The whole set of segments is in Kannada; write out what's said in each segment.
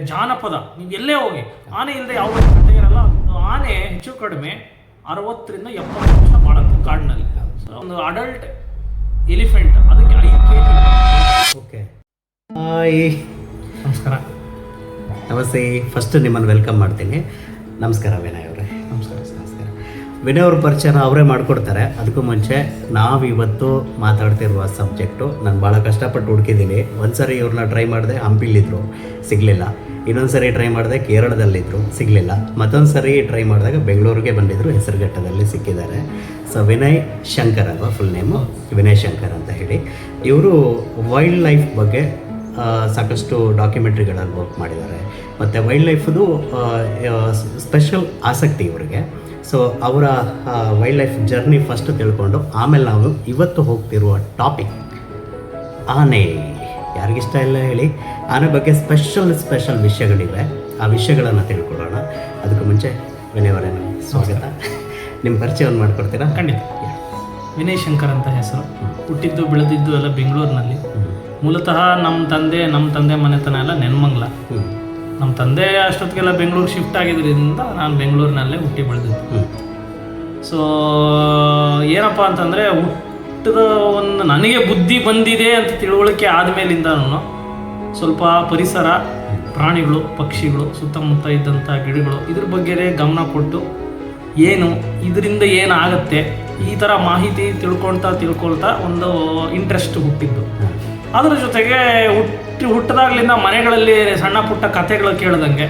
ಜಾನಪದ, ನೀವು ಎಲ್ಲೇ ಹೋಗಿ ಆನೆ ಇಲ್ಲದೆ ಯಾವ ಕಥೆ ಇರಲ್ಲ. ಆನೆ ಹೆಚ್ಚು ಕಡಿಮೆ 60 ರಿಂದ 70 ವರ್ಷ ಬಾಳುತ್ತೆ ಕಾಡಿನಲ್ಲಿ. ಒಂದು ಅಡಲ್ಟ್ ಎಲಿಫೆಂಟ್ ಅದಕ್ಕೆ 5 kg. ಓಕೆ, ಹಾಯ್, ನಮಸ್ಕಾರ. ನಮಸ್ತೆ. ಫಸ್ಟ್ ನಿಮ್ಮನ್ನು ವೆಲ್ಕಮ್ ಮಾಡ್ತೀನಿ. ನಮಸ್ಕಾರ ವಿನಯ್ ಅವರೇ. ನಮಸ್ಕಾರ. ನಮಸ್ಕಾರ. ವಿನಯ್ ಅವ್ರ ಪರಿಚಯನ ಅವರೇ ಮಾಡಿಕೊಡ್ತಾರೆ. ಅದಕ್ಕೂ ಮುಂಚೆ ನಾವಿವತ್ತು ಮಾತಾಡ್ತಿರುವ ಸಬ್ಜೆಕ್ಟು ನಾನು ಭಾಳ ಕಷ್ಟಪಟ್ಟು ಹುಡುಕಿದ್ದೀನಿ. ಒಂದು ಸರಿ ಇವ್ರನ್ನ ಟ್ರೈ ಮಾಡಿದೆ, ಹಂಪಿಲಿದ್ರು, ಸಿಗಲಿಲ್ಲ. ಇನ್ನೊಂದು ಸರಿ ಟ್ರೈ ಮಾಡಿದೆ, ಕೇರಳದಲ್ಲಿದ್ದರು, ಸಿಗಲಿಲ್ಲ. ಮತ್ತೊಂದು ಸರಿ ಟ್ರೈ ಮಾಡಿದಾಗ ಬೆಂಗಳೂರಿಗೆ ಬಂದಿದ್ದರು, ಹೆಸರುಘಟ್ಟದಲ್ಲಿ ಸಿಕ್ಕಿದ್ದಾರೆ. ಸೊ ವಿನಯ್ ಶಂಕರ್ ಅಲ್ವಾ ಫುಲ್ ನೇಮು? ವಿನಯ್ ಶಂಕರ್ ಅಂತ ಹೇಳಿ. ಇವರು ವೈಲ್ಡ್ ಲೈಫ್ ಬಗ್ಗೆ ಸಾಕಷ್ಟು ಡಾಕ್ಯುಮೆಂಟ್ರಿಗಳಲ್ಲಿ ವರ್ಕ್ ಮಾಡಿದ್ದಾರೆ. ಮತ್ತು ವೈಲ್ಡ್ ಲೈಫ್ದು ಸ್ಪೆಷಲ್ ಆಸಕ್ತಿ ಇವರಿಗೆ. ಸೊ ಅವರ ವೈಲ್ಡ್ ಲೈಫ್ ಜರ್ನಿ ಫಸ್ಟ್ ತಿಳ್ಕೊಂಡು ಆಮೇಲೆ ನಾವು ಇವತ್ತು ಹೋಗ್ತಿರುವ ಟಾಪಿಕ್ ಆನೆ. ಯಾರಿಗಿಷ್ಟ ಇಲ್ಲ ಹೇಳಿ? ಆನೆ ಬಗ್ಗೆ ಸ್ಪೆಷಲ್ ವಿಷಯಗಳಿವೆ. ಆ ವಿಷಯಗಳನ್ನು ತಿಳ್ಕೊಳ್ಳೋಣ. ಅದಕ್ಕೂ ಮುಂಚೆ ವಿನಯ್ ಅವರೇ, ಸ್ವಾಗತ. ನಿಮ್ಮ ಪರಿಚಯವನ್ನು ಮಾಡಿಕೊಡ್ತೀರಾ? ಖಂಡಿತ. ವಿನಯ್ ಶಂಕರ್ ಅಂತ ಹೆಸರು. ಹುಟ್ಟಿದ್ದು ಬೆಳೆದಿದ್ದು ಎಲ್ಲ ಬೆಂಗಳೂರಿನಲ್ಲಿ. ಮೂಲತಃ ನಮ್ಮ ತಂದೆ ಮನೆತನ ಎಲ್ಲ ನೆನ್ಮಂಗ್ಲ. ನಮ್ಮ ತಂದೆ ಅಷ್ಟೊತ್ತಿಗೆಲ್ಲ ಬೆಂಗಳೂರು ಶಿಫ್ಟ್ ಆಗಿದ್ದರಿಂದ ನಾನು ಬೆಂಗಳೂರಿನಲ್ಲೇ ಹುಟ್ಟಿ ಬೆಳೆದಿದ್ದು. ಸೊ ಏನಪ್ಪ ಅಂತಂದರೆ, ಹುಟ್ಟಿದ ಒಂದು ನನಗೆ ಬುದ್ಧಿ ಬಂದಿದೆ ಅಂತ ತಿಳುವಳಿಕೆ ಆದಮೇಲಿಂದನೂ ಸ್ವಲ್ಪ ಪರಿಸರ, ಪ್ರಾಣಿಗಳು, ಪಕ್ಷಿಗಳು, ಸುತ್ತಮುತ್ತ ಇದ್ದಂಥ ಗಿಡಗಳು, ಇದ್ರ ಬಗ್ಗೆ ಗಮನ ಕೊಟ್ಟು ಇದರಿಂದ ಏನಾಗುತ್ತೆ ಈ ಥರ ಮಾಹಿತಿ ತಿಳ್ಕೊಳ್ತಾ ಒಂದು ಇಂಟ್ರೆಸ್ಟ್ ಹುಟ್ಟಿದ್ದು. ಅದರ ಜೊತೆಗೆ ಹುಟ್ಟಿದಾಗ್ಲಿಂದ ಮನೆಗಳಲ್ಲಿ ಸಣ್ಣ ಪುಟ್ಟ ಕಥೆಗಳು ಕೇಳ್ದಂಗೆ.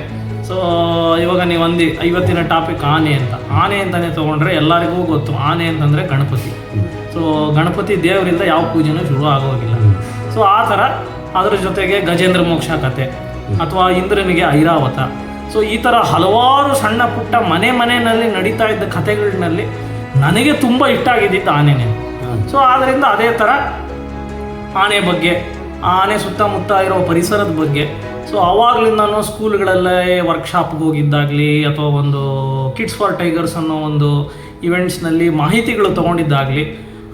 ಸೊ ಇವಾಗ ನೀವು ಇವತ್ತಿನ ಟಾಪಿಕ್ ಆನೆ ಅಂತಲೇ ತೊಗೊಂಡ್ರೆ ಎಲ್ಲರಿಗೂ ಗೊತ್ತು. ಆನೆ ಅಂತಂದರೆ ಗಣಪತಿ. ಸೊ ಗಣಪತಿ ದೇವರಿಂದ ಯಾವ ಪೂಜೆನೂ ಶುರು ಆಗೋಗಿಲ್ಲ. ಸೊ ಆ ಥರ ಅದರ ಜೊತೆಗೆ ಗಜೇಂದ್ರ ಮೋಕ್ಷ ಕಥೆ ಅಥವಾ ಇಂದ್ರನಿಗೆ ಐರಾವತ. ಸೊ ಈ ಥರ ಹಲವಾರು ಸಣ್ಣ ಪುಟ್ಟ ಮನೆಯಲ್ಲಿ ನಡೀತಾ ಇದ್ದ ಕಥೆಗಳಿನಲ್ಲಿ ನನಗೆ ತುಂಬ ಇಷ್ಟ ಆಗಿದ್ದಿತ್ತು ಆನೆನೇ. ಸೊ ಆದ್ದರಿಂದ ಅದೇ ಥರ ಆನೆ ಬಗ್ಗೆ, ಆನೆ ಸುತ್ತಮುತ್ತ ಇರೋ ಪರಿಸರದ ಬಗ್ಗೆ. ಸೊ ಆವಾಗಲಿಂದನೂ ಸ್ಕೂಲ್ಗಳಲ್ಲೇ ವರ್ಕ್ಶಾಪ್ಗೆ ಹೋಗಿದ್ದಾಗಲಿ ಅಥವಾ ಒಂದು ಕಿಡ್ಸ್ ಫಾರ್ ಟೈಗರ್ಸ್ ಅನ್ನೋ ಒಂದು ಇವೆಂಟ್ಸ್ನಲ್ಲಿ ಮಾಹಿತಿಗಳು ತೊಗೊಂಡಿದ್ದಾಗಲಿ.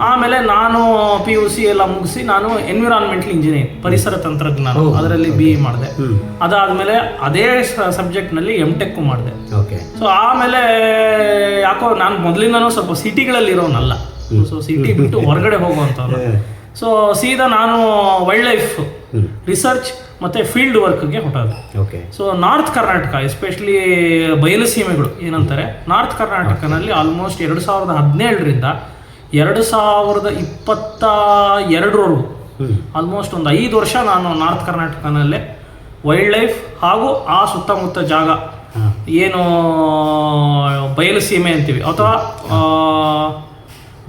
ಆಮೇಲೆ ನಾನು PUC ಎಲ್ಲ ಮುಗಿಸಿ ನಾನು ಎನ್ವಿರಾನ್ಮೆಂಟಲ್ ಇಂಜಿನಿಯರ್, ಪರಿಸರ ತಂತ್ರಜ್ಞಾನ, ಅದರಲ್ಲಿ BE ಮಾಡಿದೆ. ಅದಾದಮೇಲೆ ಅದೇ ಸಬ್ಜೆಕ್ಟ್ನಲ್ಲಿ M.Tech ಮಾಡಿದೆ. ಸೊ ಆಮೇಲೆ ಯಾಕೋ ನಾನು ಮೊದಲಿಂದನೂ ಸ್ವಲ್ಪ ಸಿಟಿಗಳಲ್ಲಿ ಇರೋನಲ್ಲ. ಸೊ ಸಿಟಿ ಬಿಟ್ಟು ಹೊರಗಡೆ ಹೋಗುವಂಥವ್ರು. ಸೊ ಸೀದಾ ನಾನು ವೈಲ್ಡ್ ಲೈಫ್ ರಿಸರ್ಚ್ ಮತ್ತು ಫೀಲ್ಡ್ ವರ್ಕ್ಗೆ ಹೊಟ್ಟೋದು. ಸೊ ನಾರ್ತ್ ಕರ್ನಾಟಕ, ಎಸ್ಪೆಷಲಿ ಬಯಲು ಸೀಮೆಗಳು ಏನಂತಾರೆ, ನಾರ್ತ್ ಕರ್ನಾಟಕನಲ್ಲಿ ಆಲ್ಮೋಸ್ಟ್ 2017ರಿಂದ 2022 ಆಲ್ಮೋಸ್ಟ್ ಒಂದು 5 ವರ್ಷ ನಾನು ನಾರ್ತ್ ಕರ್ನಾಟಕನಲ್ಲೇ ವೈಲ್ಡ್ ಲೈಫ್ ಹಾಗೂ ಆ ಸುತ್ತಮುತ್ತ ಜಾಗ ಏನು ಬಯಲು ಸೀಮೆ ಅಂತೀವಿ ಅಥವಾ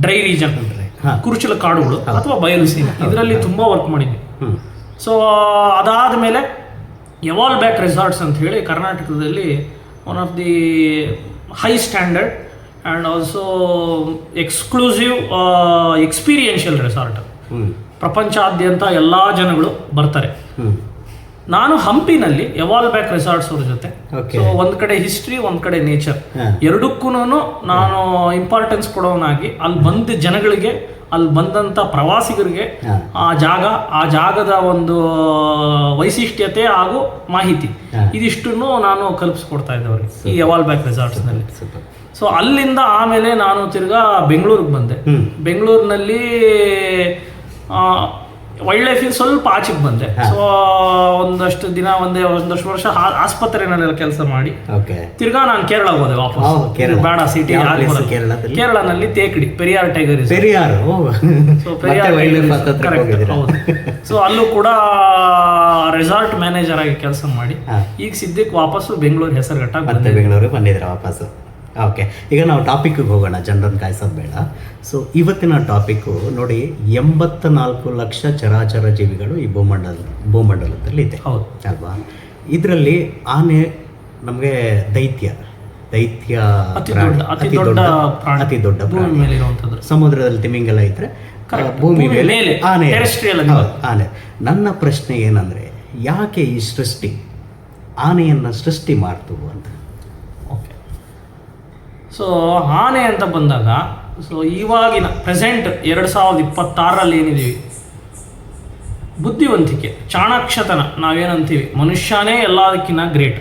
ಡ್ರೈ ರೀಜನ್, ಕುರುಚಲ ಕಾಡುಗಳು ಅಥವಾ ಬಯಲು ಸೀಮೆ, ಇದರಲ್ಲಿ ತುಂಬ ವರ್ಕ್ ಮಾಡಿದ್ವಿ. ಸೊ ಅದಾದಮೇಲೆ ಎವಾಲ್ ಬ್ಯಾಕ್ ರೆಸಾರ್ಟ್ಸ್ ಅಂತ ಹೇಳಿ ಕರ್ನಾಟಕದಲ್ಲಿ one of the high standard and also exclusive experiential resort. ಪ್ರಪಂಚಾದ್ಯಂತ ಎಲ್ಲ ಜನಗಳು ಬರ್ತಾರೆ. ನಾನು ಹಂಪಿನಲ್ಲಿ ಎವಾಲ್ ಬ್ಯಾಕ್ ರೆಸಾರ್ಟ್ಸ್ ಅವ್ರ ಜೊತೆ. ಸೊ ಒಂದು ಕಡೆ ಹಿಸ್ಟ್ರಿ, ಒಂದು ಕಡೆ ನೇಚರ್, ಎರಡಕ್ಕೂ ನಾನು ಇಂಪಾರ್ಟೆನ್ಸ್ ಕೊಡೋನಾಗಿ ಅಲ್ಲಿ ಬಂದ ಜನಗಳಿಗೆ, ಅಲ್ಲಿ ಬಂದಂಥ ಪ್ರವಾಸಿಗರಿಗೆ ಆ ಜಾಗದ ಒಂದು ವೈಶಿಷ್ಟ್ಯತೆ ಹಾಗೂ ಮಾಹಿತಿ ಇದಿಷ್ಟನ್ನು ನಾನು ಕಲ್ಪಿಸ್ಕೊಡ್ತಾ ಇದ್ದೆ ಅವ್ರಿಗೆ ಈ ಎವಾಲ್ ಬ್ಯಾಕ್ ರೆಸಾರ್ಟ್ಸ್ನಲ್ಲಿ. ಸೊ ಅಲ್ಲಿಂದ ಆಮೇಲೆ ನಾನು ತಿರ್ಗಾ ಬೆಂಗಳೂರಿಗೆ ಬಂದೆ. ಬೆಂಗಳೂರಿನಲ್ಲಿ ವೈಲ್ಡ್ ಲೈಫಿಗೆ ಸ್ವಲ್ಪ ಆಚೆಗೆ ಬಂದೆ. ಸೊ ಒಂದಷ್ಟು ದಿನ ಒಂದಷ್ಟು ವರ್ಷ ಆಸ್ಪತ್ರೆನಲ್ಲೆಲ್ಲ ಕೆಲಸ ಮಾಡಿ ತಿರ್ಗಾ ನಾನು ಕೇರಳ ಹೋದೆ ವಾಪಸ್. ಬೇಡ ಸಿಟಿ, ಕೇರಳನಲ್ಲಿ ತೇಕಡಿ ಪೆರಿಯಾರ್ ಟೈಗರ್. ಸೊ ಹೌದು. ಸೊ ಅಲ್ಲೂ ಕೂಡ ರೆಸಾರ್ಟ್ ಮ್ಯಾನೇಜರ್ ಆಗಿ ಕೆಲಸ ಮಾಡಿ ಈಗ ಸಿದ್ದಿಕ್ ವಾಪಸ್ಸು ಬೆಂಗಳೂರು ಹೆಸರುಘಟ್ಟ ಬೆಂಗಳೂರಿಗೆ ಬಂದಿದ್ರೆ ವಾಪಸ್ಸು. ಓಕೆ, ಈಗ ನಾವು ಟಾಪಿಕ್ಗೆ ಹೋಗೋಣ, ಜನರನ್ನು ಕಾಯಿಸೋದು ಬೇಡ. ಸೊ ಇವತ್ತಿನ ಟಾಪಿಕ್ಕು ನೋಡಿ, 84 ಲಕ್ಷ ಚರಾಚರ ಜೀವಿಗಳು ಈ ಭೂಮಂಡಲದಲ್ಲಿ ಇದೆ ಅಲ್ವಾ? ಇದರಲ್ಲಿ ಆನೆ ನಮಗೆ ದೈತ್ಯ ಅತಿ ದೊಡ್ಡ ಪ್ರಾಣಿ. ಸಮುದ್ರದಲ್ಲಿ ತಿಮಿಂಗಲ ಇದ್ರೆ ಭೂಮಿ ಮೇಲೆ ಆನೆ. ನನ್ನ ಪ್ರಶ್ನೆ ಏನಂದರೆ, ಯಾಕೆ ಈ ಸೃಷ್ಟಿ ಆನೆಯನ್ನು ಸೃಷ್ಟಿ ಮಾಡ್ತು ಅಂತ? ಸೊ ಆನೆ ಅಂತ ಬಂದಾಗ, ಸೊ ಇವಾಗಿನ ಪ್ರೆಸೆಂಟ್ 2026ರಲ್ಲಿ ಏನಿದ್ದೀವಿ, ಬುದ್ಧಿವಂತಿಕೆ, ಚಾಣಾಕ್ಷತನ ನಾವೇನಂತೀವಿ, ಮನುಷ್ಯನೇ ಎಲ್ಲದಕ್ಕಿಂತ ಗ್ರೇಟ್.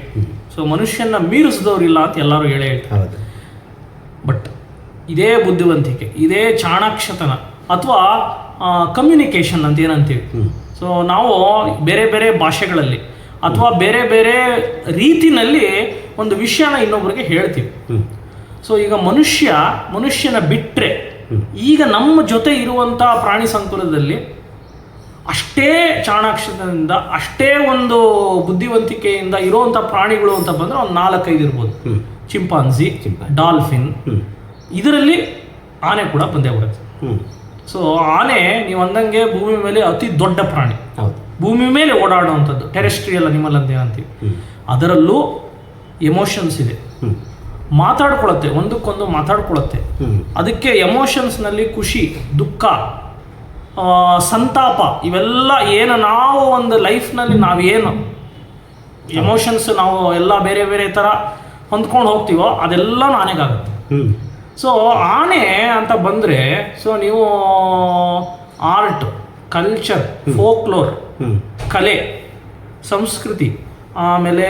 ಸೊ ಮನುಷ್ಯನ ಮೀರಿಸಿದವ್ರಿಲ್ಲ ಅಂತ ಎಲ್ಲರೂ ಹೇಳ್ತಾರೆ. ಹೌದು. ಬಟ್ ಇದೇ ಬುದ್ಧಿವಂತಿಕೆ, ಇದೇ ಚಾಣಾಕ್ಷತನ ಅಥವಾ ಕಮ್ಯುನಿಕೇಷನ್ ಅಂತ ಏನಂತೀವಿ. ಸೊ ನಾವು ಬೇರೆ ಬೇರೆ ಭಾಷೆಗಳಲ್ಲಿ ಅಥವಾ ಬೇರೆ ಬೇರೆ ರೀತಿನಲ್ಲಿ ಒಂದು ವಿಷಯನ ಇನ್ನೊಬ್ಬರಿಗೆ ಹೇಳ್ತೀವಿ. ಸೊ ಈಗ ಮನುಷ್ಯನ ಬಿಟ್ಟರೆ ಈಗ ನಮ್ಮ ಜೊತೆ ಇರುವಂಥ ಪ್ರಾಣಿ ಸಂಕುಲದಲ್ಲಿ ಅಷ್ಟೇ ಚಾಣಾಕ್ಷತನದಿಂದ, ಅಷ್ಟೇ ಒಂದು ಬುದ್ಧಿವಂತಿಕೆಯಿಂದ ಇರುವಂಥ ಪ್ರಾಣಿಗಳು ಅಂತ ಬಂದರೆ ಒಂದು 4-5 ಇರ್ಬೋದು. ಚಿಂಪಾಂಜಿ, ಡಾಲ್ಫಿನ್, ಇದರಲ್ಲಿ ಆನೆ ಕೂಡ ಬಂದೇ ಬರುತ್ತೆ. ಸೊ ಆನೆ ನೀವು ಅಂದಂಗೆ ಭೂಮಿ ಮೇಲೆ ಅತಿ ದೊಡ್ಡ ಪ್ರಾಣಿ. ಭೂಮಿ ಮೇಲೆ ಓಡಾಡುವಂಥದ್ದು ಟೆರೆಸ್ಟ್ರಿಯಲ್ ಅನಿಮಲ್ ಅಂತ ಏನಂತೀವಿ. ಅದರಲ್ಲೂ ಎಮೋಷನ್ಸ್ ಇದೆ, ಮಾತಾಡ್ಕೊಳತ್ತೆ, ಒಂದಕ್ಕೊಂದು ಮಾತಾಡ್ಕೊಳತ್ತೆ. ಅದಕ್ಕೆ ಎಮೋಷನ್ಸ್ನಲ್ಲಿ ಖುಷಿ, ದುಃಖ, ಸಂತಾಪ, ಇವೆಲ್ಲ ಏನು ನಾವು ಒಂದು ಲೈಫ್ನಲ್ಲಿ ನಾವೇನು ಎಮೋಷನ್ಸ್ ನಾವು ಎಲ್ಲ ಬೇರೆ ಬೇರೆ ಥರ ಹೊಂದ್ಕೊಂಡು ಹೋಗ್ತೀವೋ ಅದೆಲ್ಲ ಆನೆಗಾಗುತ್ತೆ. ಸೊ ಆನೆ ಅಂತ ಬಂದರೆ ಸೊ ನೀವು ಆರ್ಟ್, ಕಲ್ಚರ್, ಫೋಕ್ಲೋರ್, ಕಲೆ, ಸಂಸ್ಕೃತಿ, ಆಮೇಲೆ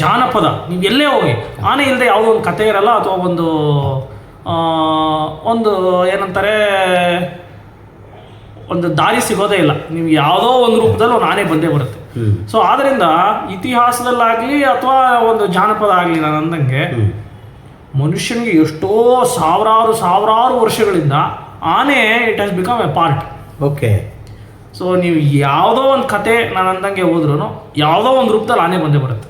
ಜಾನಪದ, ನೀವು ಎಲ್ಲೇ ಹೋಗಿ ಆನೆ ಇಲ್ಲದೆ ಯಾವುದೋ ಒಂದು ಕತೆ ಇರಲ್ಲ ಅಥವಾ ಒಂದು ಏನಂತಾರೆ ಒಂದು ದಾರಿ ಸಿಗೋದೇ ಇಲ್ಲ. ನೀವು ಯಾವುದೋ ಒಂದು ರೂಪದಲ್ಲಿ ಒಂದು ಆನೆ ಬಂದೇ ಬರುತ್ತೆ. ಸೊ ಆದ್ದರಿಂದ ಇತಿಹಾಸದಲ್ಲಾಗಲಿ ಅಥವಾ ಒಂದು ಜಾನಪದ ಆಗಲಿ, ನಾನು ಅಂದಂಗೆ ಮನುಷ್ಯನಿಗೆ ಎಷ್ಟೋ ಸಾವಿರಾರು ವರ್ಷಗಳಿಂದ ಆನೆ it has become A part. Okay. So ನೀವು ಯಾವುದೋ ಒಂದು ಕತೆ ನಾನು ಅಂದಂಗೆ ಹೋದ್ರೂ ಯಾವುದೋ ಒಂದು ರೂಪದಲ್ಲಿ ಆನೆ ಬಂದೇ ಬರುತ್ತೆ.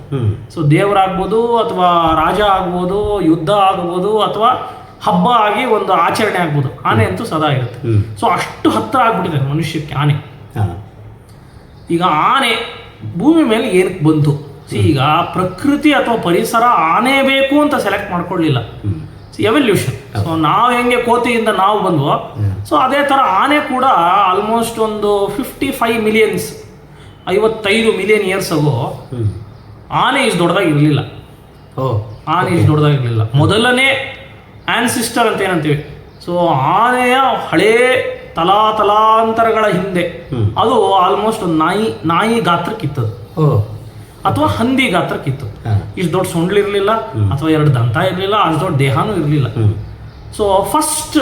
ಸೊ ದೇವರಾಗ್ಬೋದು ಅಥವಾ ರಾಜ ಆಗ್ಬೋದು, ಯುದ್ಧ ಆಗ್ಬೋದು ಅಥವಾ ಹಬ್ಬ ಆಗಿ ಒಂದು ಆಚರಣೆ ಆಗ್ಬೋದು, ಆನೆ ಅಂತೂ ಸದಾ ಇರುತ್ತೆ. ಸೊ ಅಷ್ಟು ಹತ್ತಿರ ಆಗ್ಬಿಟ್ಟಿದೆ ಮನುಷ್ಯಕ್ಕೆ ಆನೆ. ಈಗ ಆನೆ ಭೂಮಿ ಮೇಲೆ ಏನಕ್ಕೆ ಬಂತು? ಈಗ ಪ್ರಕೃತಿ ಅಥವಾ ಪರಿಸರ ಆನೆ ಬೇಕು ಅಂತ ಸೆಲೆಕ್ಟ್ ಮಾಡ್ಕೊಳ್ಳಿಲ್ಲ. ಎವಲ್ಯೂಷನ್. ಸೊ ನಾವು ಹೆಂಗೆ ಕೋತಿಯಿಂದ ನಾವು ಬಂದ್ವೋ, ಸೊ ಅದೇ ಥರ ಆನೆ ಕೂಡ ಆಲ್ಮೋಸ್ಟ್ ಒಂದು 55 ಮಿಲಿಯನ್ ಇಯರ್ಸ್ ಆಗೋ ಆನೆ ಇಷ್ಟು ದೊಡ್ಡದಾಗಿರಲಿಲ್ಲ. ಆನೆ ಇಷ್ಟು ದೊಡ್ಡದಾಗಿರಲಿಲ್ಲ. ಮೊದಲನೇ ಆನ್ಸಿಸ್ಟರ್ ಅಂತ ಏನಂತೀವಿ. ಸೊ ಆನೆಯ ಹಳೇ ತಲಾಂತರಗಳ ಹಿಂದೆ ಅದು ಆಲ್ಮೋಸ್ಟ್ ಒಂದು ನಾಯಿ ಗಾತ್ರಕ್ಕಿತ್ತದು ಅಥವಾ ಹಂದಿ ಗಾತ್ರಕ್ಕಿತ್ತು. ಇಷ್ಟು ದೊಡ್ಡ ಸೊಂಡ್ಲಿರಲಿಲ್ಲ ಅಥವಾ 2 ದಂತ ಇರಲಿಲ್ಲ, ಅಷ್ಟು ದೊಡ್ಡ ದೇಹನೂ ಇರಲಿಲ್ಲ. ಸೊ ಫಸ್ಟ್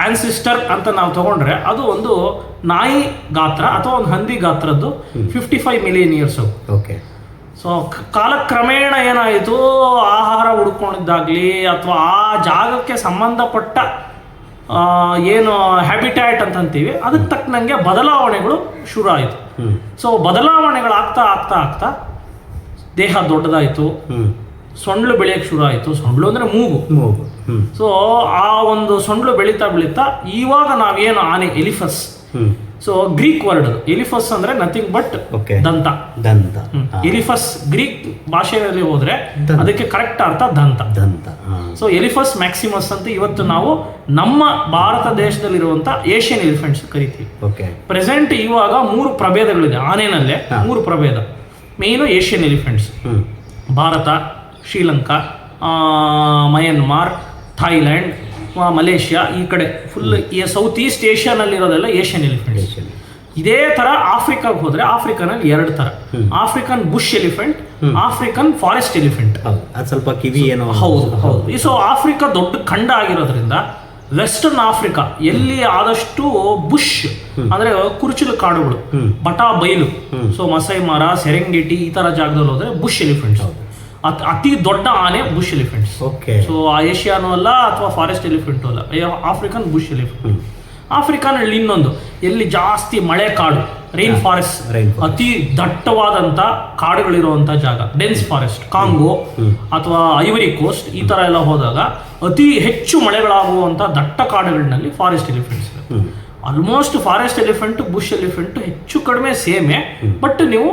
ಆನ್ಸಿಸ್ಟರ್ ಅಂತ ನಾವು ತಗೊಂಡ್ರೆ ಅದು ಒಂದು ನಾಯಿ ಗಾತ್ರ ಅಥವಾ ಒಂದು ಹಂದಿ ಗಾತ್ರದ್ದು 55 ಮಿಲಿಯನ್ ಇಯರ್ಸ್. ಓಕೆ. ಸೊ ಕಾಲಕ್ರಮೇಣ ಏನಾಯಿತು, ಆಹಾರ ಹುಡ್ಕೊಂಡಿದ್ದಾಗಲಿ ಅಥವಾ ಆ ಜಾಗಕ್ಕೆ ಸಂಬಂಧಪಟ್ಟ ಏನು ಹ್ಯಾಬಿಟ್ಯಾಟ್ ಅಂತಂತೀವಿ ಅದಕ್ಕೆ ತಕ್ಕನಂಗೆ ಬದಲಾವಣೆಗಳು ಶುರು ಆಯಿತು. ಸೊ ಬದಲಾವಣೆಗಳಾಗ್ತಾ ಆಗ್ತಾ ಆಗ್ತಾ ದೇಹ ದೊಡ್ಡದಾಯಿತು, ಸೊಂಡ್ಲು ಬೆಳೆಯೋಕ್ಕೆ ಶುರು ಆಯಿತು. ಸೊಂಡ್ಲು ಅಂದರೆ ಮೂಗು. ಸೊ ಆ ಒಂದು ಸೊಂಡ್ಲು ಬೆಳೀತಾ ಇವಾಗ ನಾವೇನು ಆನೆ ಎಲಿಫಸ್. ಸೊ ಗ್ರೀಕ್ ವರ್ಡ್ ಅದು. ಎಲಿಫಸ್ ಅಂದ್ರೆ ನಥಿಂಗ್ ಬಟ್ ದಂತ. ಎಲಿಫಸ್ ಗ್ರೀಕ್ ಭಾಷೆಯಲ್ಲಿ ಹೋದ್ರೆ ಅದಕ್ಕೆ ಕರೆಕ್ಟ್ ಅರ್ಥ ದಂತ. ಸೊ ಎಲಿಫಸ್ ಮ್ಯಾಕ್ಸಿಮಸ್ ಅಂತ ಇವತ್ತು ನಾವು ನಮ್ಮ ಭಾರತ ದೇಶದಲ್ಲಿರುವಂತ ಏಷ್ಯನ್ ಎಲಿಫೆಂಟ್ಸ್ ಕರಿತೀವಿ. ಪ್ರೆಸೆಂಟ್ ಇವಾಗ 3 ಪ್ರಭೇದಗಳಿದೆ ಆನೆನಲ್ಲೇ. 3 ಪ್ರಭೇದ main Asian elephants. Bharat, Sri Lanka, Myanmar, Thailand, Malaysia, ಈ ಕಡೆ ಫುಲ್ ಸೌತ್ ಈಸ್ಟ್ ಏಷ್ಯಾನಲ್ಲಿರೋದೆಲ್ಲ ಏಷ್ಯನ್ ಎಲಿಫೆಂಟ್ಸ್. ಇದೇ ಥರ ಆಫ್ರಿಕಾಗೆ ಹೋದರೆ ಆಫ್ರಿಕನಲ್ಲಿ 2 ಥರ. African bush elephant, African forest elephant. ಸ್ವಲ್ಪ ಕಿವಿ ಏನೋ. ಹೌದು. ಸೊ ಆಫ್ರಿಕಾ ದೊಡ್ಡ ಖಂಡ ಆಗಿರೋದ್ರಿಂದ ವೆಸ್ಟರ್ನ್ ಆಫ್ರಿಕಾ ಎಲ್ಲಿ ಆದಷ್ಟು ಬುಷ್ ಅಂದ್ರೆ ಕುರುಚಲು ಕಾಡುಗಳು, ಬಟಾ ಬೈಲು, ಸೊ ಮಸೈ ಮಾರ, ಸೆರೆಂಗೆಟಿ ಈ ಥರ ಜಾಗದಲ್ಲಿ ಹೋದರೆ ಬುಷ್ ಎಲಿಫೆಂಟ್ಸ್. ಅತಿ ದೊಡ್ಡ ಆನೆ ಬುಷ್ ಎಲಿಫೆಂಟ್ಸ್. ಸೊ ಏಷ್ಯಾನೂ ಅಲ್ಲ ಅಥವಾ ಫಾರೆಸ್ಟ್ ಎಲಿಫೆಂಟು ಅಲ್ಲ, ಆಫ್ರಿಕನ್ ಬುಷ್ ಎಲಿಫೆಂಟ್. ಆಫ್ರಿಕಾನಲ್ಲಿ ಇನ್ನೊಂದು ಎಲ್ಲಿ ಜಾಸ್ತಿ ಮಳೆ ಕಾಡು, ರೈನ್ ಫಾರೆಸ್ಟ್, ಅತಿ ದಟ್ಟವಾದಂಥ ಕಾಡುಗಳಿರುವಂಥ ಜಾಗ, ಡೆನ್ಸ್ ಫಾರೆಸ್ಟ್, ಕಾಂಗೋ ಅಥವಾ ಐವರಿ ಕೋಸ್ಟ್ ಈ ಥರ ಎಲ್ಲ ಹೋದಾಗ ಅತಿ ಹೆಚ್ಚು ಮಳೆಗಳಾಗುವಂಥ ದಟ್ಟ ಕಾಡುಗಳಿನಲ್ಲಿ forest elephants. Almost forest elephant bush elephant ಹೆಚ್ಚು ಕಡಿಮೆ ಸೇಮೆ, ಬಟ್ ನೀವು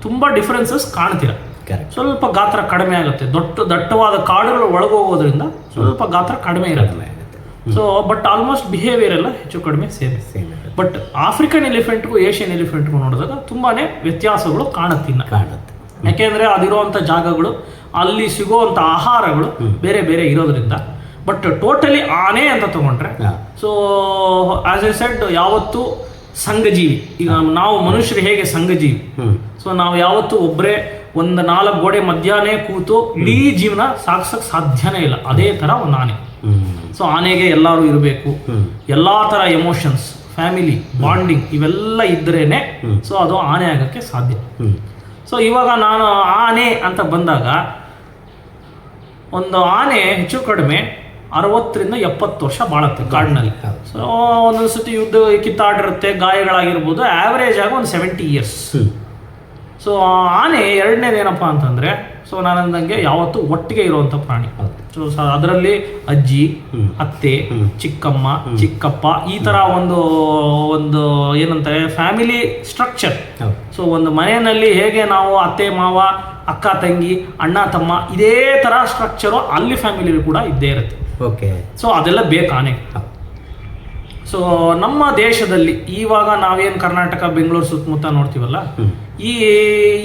ತುಂಬ ಡಿಫರೆನ್ಸಸ್ ಕಾಣ್ತೀರ. ಸ್ವಲ್ಪ ಗಾತ್ರ ಕಡಿಮೆ ಆಗುತ್ತೆ. ದಟ್ಟವಾದ ಕಾಡುಗಳು ಒಳಗೋಗೋದ್ರಿಂದ ಸ್ವಲ್ಪ ಗಾತ್ರ ಕಡಿಮೆ ಇರುತ್ತೆ. ಸೊ ಬಟ್ ಆಲ್ಮೋಸ್ಟ್ ಬಿಹೇವಿಯರ್ ಎಲ್ಲ ಹೆಚ್ಚು ಕಡಿಮೆ ಸೇಮ್. ಬಟ್ ಆಫ್ರಿಕನ್ ಎಲಿಫೆಂಟ್ಗೂ ಏಷ್ಯನ್ ಎಲಿಫೆಂಟ್ಗೂ ನೋಡಿದಾಗ ತುಂಬಾನೇ ವ್ಯತ್ಯಾಸಗಳು ಕಾಣುತ್ತೆ. ಯಾಕೆಂದ್ರೆ ಅದಿರುವಂಥ ಜಾಗಗಳು, ಅಲ್ಲಿ ಸಿಗುವಂಥ ಆಹಾರಗಳು ಬೇರೆ ಬೇರೆ ಇರೋದ್ರಿಂದ. ಬಟ್ ಟೋಟಲಿ ಆನೆ ಅಂತ ತಗೊಂಡ್ರೆ, ಸೊ ಆಸ್ ಎ ಸೆಡ್, ಯಾವತ್ತು ಸಂಘಜೀವಿ. ಈಗ ನಾವು ಮನುಷ್ಯರು ಹೇಗೆ ಸಂಘಜೀವಿ, ಸೊ ನಾವು ಯಾವತ್ತೂ ಒಬ್ಬರೇ ಒಂದು 4 ಗೋಡೆ ಮಧ್ಯಾಹ್ನ ಕೂತು ಇಡೀ ಜೀವನ ಸಾಗಿಸೋಕೆ ಸಾಧ್ಯನೇ ಇಲ್ಲ. ಅದೇ ಥರ ಒಂದು ಆನೆ. ಸೊ ಆನೆಗೆ ಎಲ್ಲರೂ ಇರಬೇಕು, ಎಲ್ಲ ಥರ ಎಮೋಷನ್ಸ್, ಫ್ಯಾಮಿಲಿ ಬಾಂಡಿಂಗ್ ಇವೆಲ್ಲ ಇದ್ರೇನೆ ಸೊ ಅದು ಆನೆ ಆಗೋಕ್ಕೆ ಸಾಧ್ಯ. ಸೊ ಇವಾಗ ನಾನು ಆನೆ ಅಂತ ಬಂದಾಗ ಒಂದು ಆನೆ ಹೆಚ್ಚು ಕಡಿಮೆ 60 ರಿಂದ 70 ವರ್ಷ ಬಾಳುತ್ತೆ ಕಾಡಿನಲ್ಲಿ. ಸೊ ಒಂದೊಂದು ಸತಿ ಯುದ್ಧ ಕಿತ್ತಾಡಿರುತ್ತೆ, ಗಾಯಗಳಾಗಿರ್ಬೋದು. ಆ್ಯಾವ್ರೇಜ್ ಆಗಿ ಒಂದು 70 ಇಯರ್ಸ್. ಸೊ ಆನೆ ಎರಡನೇದೇನಪ್ಪ ಅಂತಂದರೆ, ಸೊ ನಾನು ಅಂದಂಗೆ ಯಾವತ್ತೂ ಒಟ್ಟಿಗೆ ಇರುವಂಥ ಪ್ರಾಣಿ. ಸೊ ಅದರಲ್ಲಿ ಅಜ್ಜಿ, ಅತ್ತೆ, ಚಿಕ್ಕಮ್ಮ, ಚಿಕ್ಕಪ್ಪ ಈ ಥರ ಒಂದು ಏನಂತಾರೆ ಫ್ಯಾಮಿಲಿ ಸ್ಟ್ರಕ್ಚರ್. ಸೊ ಒಂದು ಮನೆಯಲ್ಲಿ ಹೇಗೆ ನಾವು ಅತ್ತೆ ಮಾವ, ಅಕ್ಕ ತಂಗಿ, ಅಣ್ಣ ತಮ್ಮ ಇದೇ ಥರ ಸ್ಟ್ರಕ್ಚರು ಅಲ್ಲಿ ಫ್ಯಾಮಿಲಿ ಕೂಡ ಇದ್ದೇ ಇರುತ್ತೆ. ಓಕೆ. ಸೊ ಅದೆಲ್ಲ ಬೇಕು ಆನೆಗೆ. ಸೊ ನಮ್ಮ ದೇಶದಲ್ಲಿ ಇವಾಗ ನಾವೇನು ಕರ್ನಾಟಕ ಬೆಂಗಳೂರು ಸುತ್ತಮುತ್ತ ನೋಡ್ತೀವಲ್ಲ,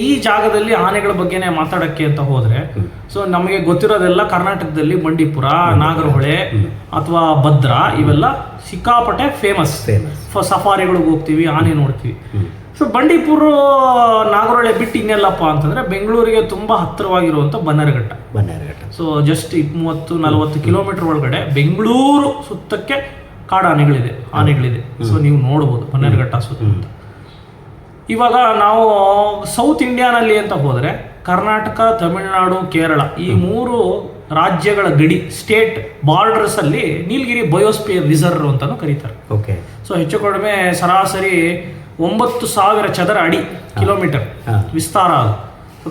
ಈ ಜಾಗದಲ್ಲಿ ಆನೆಗಳ ಬಗ್ಗೆನೇ ಮಾತಾಡೋಕ್ಕೆ ಅಂತ ಹೋದರೆ, ಸೊ ನಮಗೆ ಗೊತ್ತಿರೋದೆಲ್ಲ ಕರ್ನಾಟಕದಲ್ಲಿ ಬಂಡೀಪುರ, ನಾಗರಹೊಳೆ ಅಥವಾ ಭದ್ರಾ ಇವೆಲ್ಲ ಸಿಕ್ಕಾಪಟ್ಟೆ ಫೇಮಸ್. ಸಫಾರಿಗಳಿಗೆ ಹೋಗ್ತೀವಿ, ಆನೆ ನೋಡ್ತೀವಿ. ಸೊ ಬಂಡೀಪುರ, ನಾಗರಹೊಳೆ ಬಿಟ್ಟು ಇನ್ನೆಲ್ಲಪ್ಪ ಅಂತಂದರೆ ಬೆಂಗಳೂರಿಗೆ ತುಂಬ ಹತ್ತಿರವಾಗಿರುವಂಥ ಬನ್ನೇರುಘಟ್ಟ. ಸೊ ಜಸ್ಟ್ 30-40 ಕಿಲೋಮೀಟರ್ ಒಳಗಡೆ ಬೆಂಗಳೂರು ಸುತ್ತಕ್ಕೆ ಕಾಡು ಆನೆಗಳಿದೆ. ಸೊ ನೀವು ನೋಡ್ಬೋದು ಬನ್ನೇರುಘಟ್ಟ ಸುತ್ತಮುತ್ತ. ಇವಾಗ ನಾವು ಸೌತ್ ಇಂಡಿಯಾನಲ್ಲಿ ಅಂತ ಹೋದರೆ ಕರ್ನಾಟಕ, ತಮಿಳುನಾಡು, ಕೇರಳ ಈ 3 ರಾಜ್ಯಗಳ ಗಡಿ ಸ್ಟೇಟ್ ಬಾರ್ಡರ್ಸಲ್ಲಿ ನೀಲಗಿರಿ ಬಯೋಸ್ಪಿಯರ್ ರಿಸರ್ವ್ ಅಂತಲೂ ಕರೀತಾರೆ. ಓಕೆ. ಸೊ ಹೆಚ್ಚು ಕಡಿಮೆ ಸರಾಸರಿ 9,000 ಚದರ ಅಡಿ ಕಿಲೋಮೀಟರ್ ವಿಸ್ತಾರ ಅದು.